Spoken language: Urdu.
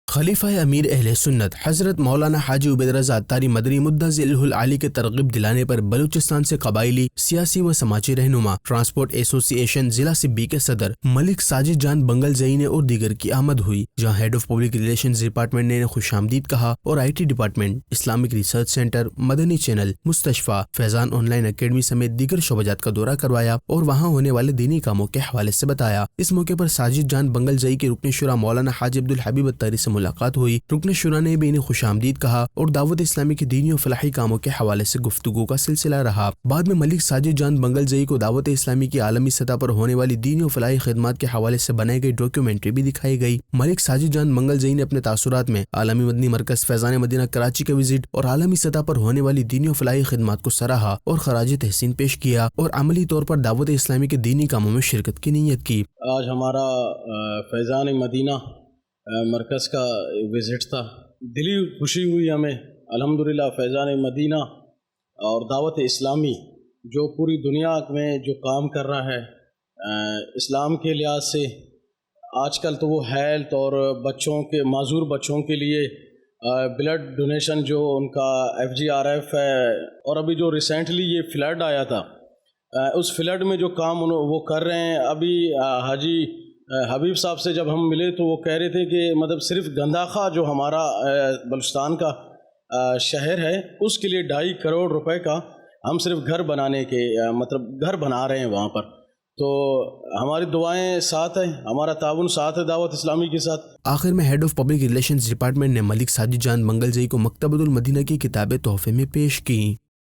خلیفہ امیر اہل سنت حضرت مولانا حاجی عبید رضا عطاری مدنی مدہ ذلہ العالی کے ترغیب دلانے پر بلوچستان سے قبائلی، سیاسی و سماجی رہنما، ٹرانسپورٹ ایسوسی ایشن ضلع سبی کے صدر ملک ساجد جان بنگل زئی نے اور دیگر کی آمد ہوئی، جہاں head of public relations department نے خوش آمدید کہا اور I T department, Islamic research centre, Madani channel, مستشفیٰ، فیضان آن لائن اکیڈمی سمیت دیگر شعبجات کا دورہ کروایا اور وہاں ہونے والے دینی کاموں کے حوالے سے بتایا۔ اس موقع پر ساجد جان بنگل زئی کے رکن شورا مولانا حاجی عبدالحبیب عطاری سے ملاقات ہوئی۔ رکن شورا نے بھی انہیں خوش آمدید کہا اور دعوت اسلامی کے دینی و فلاحی کاموں کے حوالے سے گفتگو کا سلسلہ رہا۔ بعد میں ملک ساجد جان بنگل زئی کو دعوت اسلامی کی عالمی سطح پر ہونے والی دینی و فلاحی خدمات کے حوالے سے بنائی گئی ڈاکیومنٹری بھی دکھائی گئی۔ ملک ساجد جان بنگل زئی نے اپنے تاثرات میں عالمی مدنی مرکز فیضان مدینہ کراچی کا وزٹ اور عالمی سطح پر ہونے والی دینی و فلاحی خدمات کو سراہا اور خراج تحسین پیش کیا اور عملی طور پر دعوت اسلامی کے دینی کاموں میں شرکت کی نیت کی۔ آج ہمارا فیضان مدینہ مرکز کا وزٹ تھا، دلی خوشی ہوئی ہمیں الحمدللہ۔ فیضان مدینہ اور دعوت اسلامی جو پوری دنیا میں جو کام کر رہا ہے اسلام کے لحاظ سے، آج کل تو وہ ہیلتھ اور بچوں کے معذور بچوں کے لیے بلڈ ڈونیشن جو ان کا FGRF ہے، اور ابھی جو ریسنٹلی یہ فلڈ آیا تھا اس فلڈ میں جو کام وہ کر رہے ہیں۔ ابھی حاجی حبیب صاحب سے جب ہم ملے تو وہ کہہ رہے تھے کہ مطلب صرف گنداخا جو ہمارا بلوچستان کا شہر ہے اس کے لیے 2.5 کروڑ روپے کا ہم صرف گھر بنانے کے مطلب گھر بنا رہے ہیں وہاں پر۔ تو ہماری دعائیں ساتھ ہیں، ہمارا تعاون ساتھ ہے دعوت اسلامی کے ساتھ۔ آخر میں head of public relations department نے ملک ساجد جان بنگل زئی کو مکتبۃ المدینہ کی کتابیں تحفے میں پیش کی۔